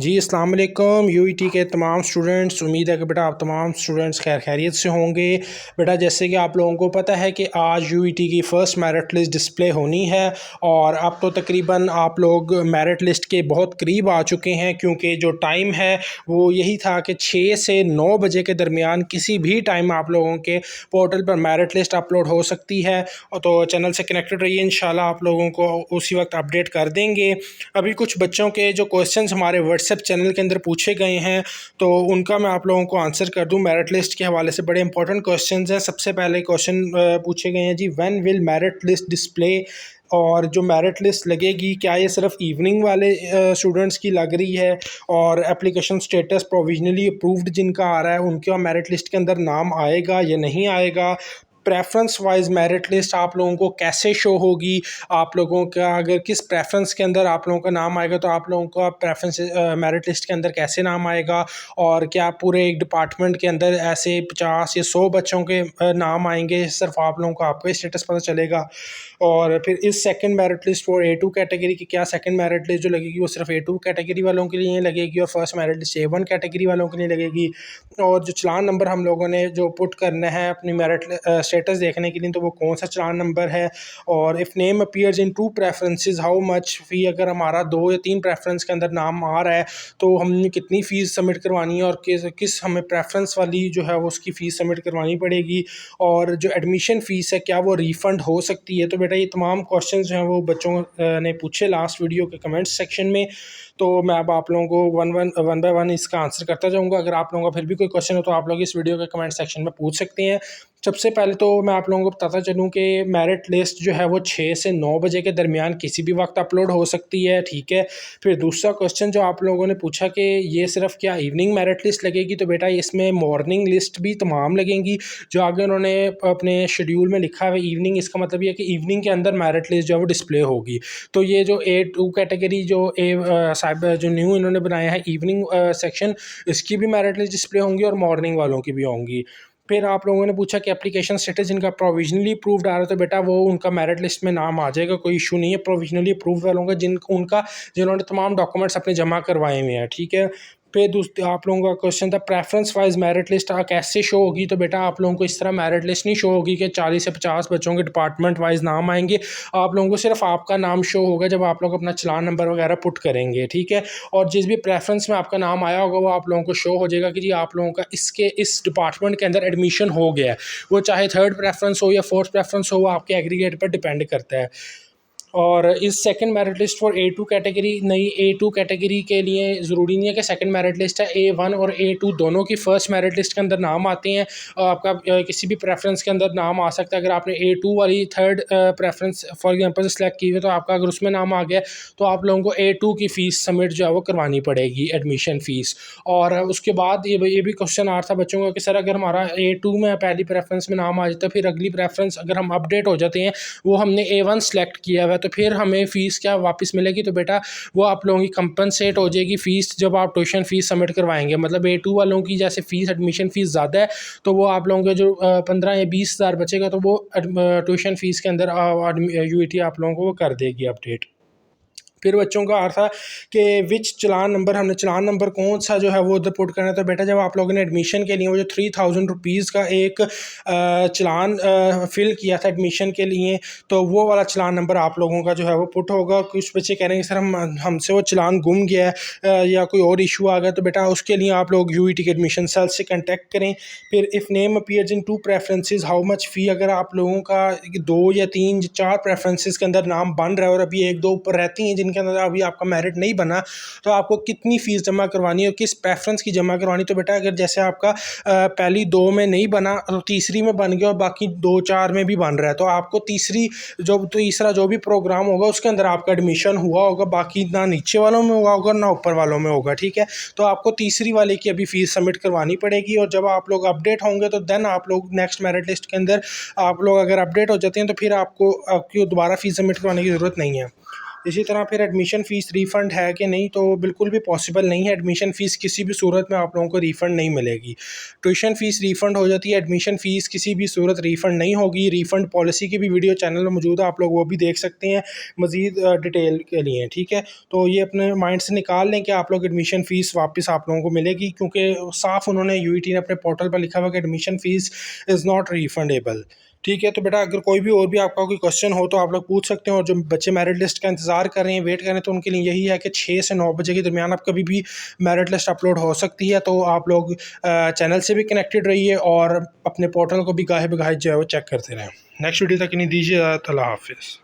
जी अस्सलाम वालेकुम यूईटी के तमाम स्टूडेंट्स। उम्मीद है कि बेटा आप तमाम स्टूडेंट्स खैर खैरियत से होंगे। बेटा जैसे कि आप लोगों को पता है कि आज यूईटी की फ़र्स्ट मेरिट लिस्ट डिस्प्ले होनी है और अब तो तकरीबन आप लोग मेरिट लिस्ट के बहुत करीब आ चुके हैं, क्योंकि जो टाइम है वो यही था कि 6 से 9 बजे के दरमियान किसी भी टाइम आप लोगों के पोर्टल पर मेरिट लिस्ट अपलोड हो सकती है। तो चैनल से कनेक्टेड रहिए, इंशाल्लाह आप लोगों को उसी वक्त अपडेट कर देंगे। अभी कुछ बच्चों के जो क्वेश्चंस हमारे व्हाट्सएप चैनल के अंदर पूछे गए हैं तो उनका मैं आप लोगों को आंसर कर दूं मेरिट लिस्ट के हवाले से। बड़े इंपॉर्टेंट क्वेश्चंस हैं। सबसे पहले क्वेश्चन पूछे गए हैं जी, when will merit list display. और जो मेरिट लिस्ट लगेगी क्या ये सिर्फ इवनिंग वाले स्टूडेंट्स की लग रही है, और एप्लीकेशन स्टेटस प्रोविजनली अप्रूव्ड जिनका आ रहा है उनका मेरिट लिस्ट के अंदर नाम आएगा या नहीं आएगा। प्रेफरेंस वाइज मेरिट लिस्ट आप लोगों को कैसे शो होगी, आप लोगों का अगर किस प्रेफरेंस के अंदर आप लोगों का नाम आएगा तो आप लोगों का प्रेफरेंस मेरिट लिस्ट के अंदर कैसे नाम आएगा, और क्या पूरे एक डिपार्टमेंट के अंदर ऐसे 50 या 100 बच्चों के नाम आएंगे, सिर्फ आप लोगों को आपका स्टेटस पता चलेगा। और फिर इस second merit list for A2 category की, क्या सेकंड मेरिट लिस्ट जो लगेगी वो सिर्फ A2 कैटेगरी वालों के लिए लगेगी और first merit list A1 category वालों के लिए लगेगी। और जो चलान नंबर हम लोगों ने जो पुट करना है अपनी मेरिट स्टेटस देखने के लिए, तो वो कौन सा चलान नंबर है। और if name appears in 2 preferences how much fee, अगर हमारा 2 या 3 प्रेफरेंस के अंदर नाम आ रहा है तो हमने कितनी फ़ीस सबमिट करवानी है, और किस हमें प्रेफरेंस वाली जो है वो उसकी फ़ीस सबमिट करवानी पड़ेगी। और जो एडमिशन फ़ीस है क्या वो रिफ़ंड हो सकती है। तो बेटा ये तमाम क्वेश्चन जो हैं वो बच्चों ने पूछे लास्ट वीडियो के कमेंट्स सेक्शन में, तो मैं अब आप लोगों को वन बाय वन इसका आंसर करता जाऊंगा। अगर आप लोगों का फिर भी कोई क्वेश्चन हो तो आप लोग इस वीडियो के कमेंट सेक्शन में पूछ सकते हैं। सबसे पहले तो मैं आप लोगों को बताता चलूं कि मेरिट लिस्ट जो है वो 6 से 9 बजे के दरमियान किसी भी वक्त अपलोड हो सकती है, ठीक है। फिर दूसरा क्वेश्चन जो आप लोगों ने पूछा कि ये सिर्फ क्या इवनिंग मेरिट लिस्ट लगेगी, तो बेटा इसमें मॉर्निंग लिस्ट भी तमाम लगेंगी। जो आगे उन्होंने अपने शेड्यूल में लिखा है इवनिंग, इसका मतलब ये है कि इवनिंग के अंदर मेरिट लिस्ट जो है वो डिस्प्ले होगी। तो ये जो A2 कैटेगरी जो साइबर जो न्यू इन्होंने बनाया है इवनिंग सेक्शन, इसकी भी मेरिट लिस्ट डिस्प्ले होंगी और मॉर्निंग वालों की भी होंगी। फिर आप लोगों ने पूछा कि एप्लीकेशन स्टेटस जिनका प्रोविजनली अप्रूव्ड आ रहा है, तो बेटा वो उनका मेरिट लिस्ट में नाम आ जाएगा, कोई इशू नहीं है। प्रोविजनली अप्रूव्ड वालों का जिन्होंने तमाम डॉक्यूमेंट्स अपने जमा करवाए हुए हैं, ठीक है। फिर दूसरा आप लोगों का क्वेश्चन था प्रेफरेंस वाइज मेरिट लिस्ट कैसे शो होगी। तो बेटा आप लोगों को इस तरह मेरिट लिस्ट नहीं शो होगी कि 40 से 50 बच्चों के डिपार्टमेंट वाइज नाम आएंगे। आप लोगों को सिर्फ आपका नाम शो होगा जब आप लोग अपना चलान नंबर वगैरह पुट करेंगे, ठीक है। और जिस भी प्रेफरेंस में आपका नाम आया होगा वो आप लोगों को शो हो जाएगा कि जी आप लोगों का इस डिपार्टमेंट के अंदर एडमिशन हो गया है। वो चाहे थर्ड प्रेफरेंस हो या फोर्थ प्रेफरेंस हो, वो आपके एग्रीगेट पर डिपेंड करता है। और इस second merit list for A2 category, नई A2 कैटेगरी के लिए ज़रूरी नहीं है कि सेकंड मेरिट लिस्ट है, A1 और A2 दोनों की फर्स्ट मेरिट लिस्ट के अंदर नाम आते हैं। आपका किसी भी प्रेफरेंस के अंदर नाम आ सकता है। अगर आपने A2 वाली third preference for example select की हुई, तो आपका अगर उसमें नाम आ गया तो आप लोगों को A2 की फ़ीस सबमिट जो है वो करवानी पड़ेगी, एडमिशन फ़ीस। और उसके बाद ये भी क्वेश्चन आ रहा था बच्चों का कि सर अगर हमारा A2 में पहली प्रेफरेंस में नाम आ जाता है, फिर अगली प्रेफरेंस अगर हम अपडेट हो जाते हैं, वो हमने A1 सेलेक्ट किया हुआ है, तो फिर हमें फ़ीस क्या वापस मिलेगी। तो बेटा वो आप लोगों की कंपनसेट हो जाएगी फ़ीस जब आप ट्यूशन फ़ीस सबमिट करवाएंगे। मतलब A2 वालों की जैसे फ़ीस एडमिशन फ़ीस ज़्यादा है, तो वो आप लोगों के जो 15 या 20 हज़ार बचेगा तो वो ट्यूशन फ़ीस के अंदर यूईटी आप लोगों को वो कर देगी अपडेट। फिर बच्चों का आ रहा था कि विच चलान नंबर, हमने चलान नंबर कौन सा जो है वो उधर पुट करना है। तो बेटा जब आप लोगों ने एडमिशन के लिए वो जो 3000 रुपीज़ का एक चलान फिल किया था एडमिशन के लिए, तो वो वाला चलान नंबर आप लोगों का जो है वो पुट होगा। कुछ बच्चे कह रहे हैं सर हमसे वो चलान गुम गया है या कोई और इशू आ गया, तो बेटा उसके लिए आप लोग यूईटी के एडमिशन सेल से कंटेक्ट करें। फिर if name appears in 2 preferences how much fee, अगर आप लोगों का 2 या 3 4 प्रेफरेंसेस के अंदर नाम बन रहा है और अभी 1-2 ऊपर रहती हैं जिनके अंदर अभी आपका मेरिट नहीं बना, तो आपको कितनी फ़ीस जमा करवानी है और किस प्रेफरेंस की जमा करवानी। तो बेटा अगर जैसे आपका पहली 2 में नहीं बना तो तीसरी में बन गया और बाकी 2-4 में भी बन रहा है, तो आपको तीसरा जो भी प्रोग्राम होगा उसके अंदर आपका एडमिशन हुआ होगा, बाकी ना नीचे वालों में हुआ होगा ना ऊपर वालों में होगा, ठीक है। तो आपको तीसरी वाले की अभी फ़ीस सबमिट करवानी पड़ेगी, और जब आप लोग अपडेट होंगे तो देन आप लोग नेक्स्ट मेरिट लिस्ट के अंदर आप लोग अगर अपडेट हो जाते हैं तो फिर आपको आपकी दोबारा फ़ीस सबमिट करवाने की ज़रूरत नहीं है। इसी तरह फिर एडमिशन फ़ीस रिफ़ंड है कि नहीं, तो बिल्कुल भी पॉसिबल नहीं है। एडमिशन फ़ीस किसी भी सूरत में आप लोगों को रिफ़ंड नहीं मिलेगी। ट्यूशन फ़ीस रिफ़ंड हो जाती है, एडमिशन फ़ीस किसी भी सूरत रिफ़ंड नहीं होगी। रिफ़ंड पॉलिसी की भी वीडियो चैनल में मौजूद है, आप लोग वो भी देख सकते हैं मज़ीद डिटेल के लिए, ठीक है। तो ये अपने माइंड से निकाल लें कि आप लोग एडमिशन फ़ीस वापस आप लोगों को मिलेगी, क्योंकि साफ़ उन्होंने यूईटी ने अपने पोर्टल पर लिखा हुआ कि admission fees is not refundable. ठीक है, तो बेटा अगर कोई भी और भी आपका कोई क्वेश्चन हो तो आप लोग पूछ सकते हैं, और जो बच्चे मेरिट लिस्ट का इंतज़ार कर रहे हैं, वेट कर रहे हैं, तो उनके लिए यही है कि 6 से 9 बजे के दरमियान आप कभी भी मेरिट लिस्ट अपलोड हो सकती है। तो आप लोग चैनल से भी कनेक्टेड रहिए और अपने पोर्टल को भी गाहे बगाहे जो है वो चेक करते रहें। नेक्स्ट वीडियो तक नहीं दीजिए, अल्लाह हाफ़िज़।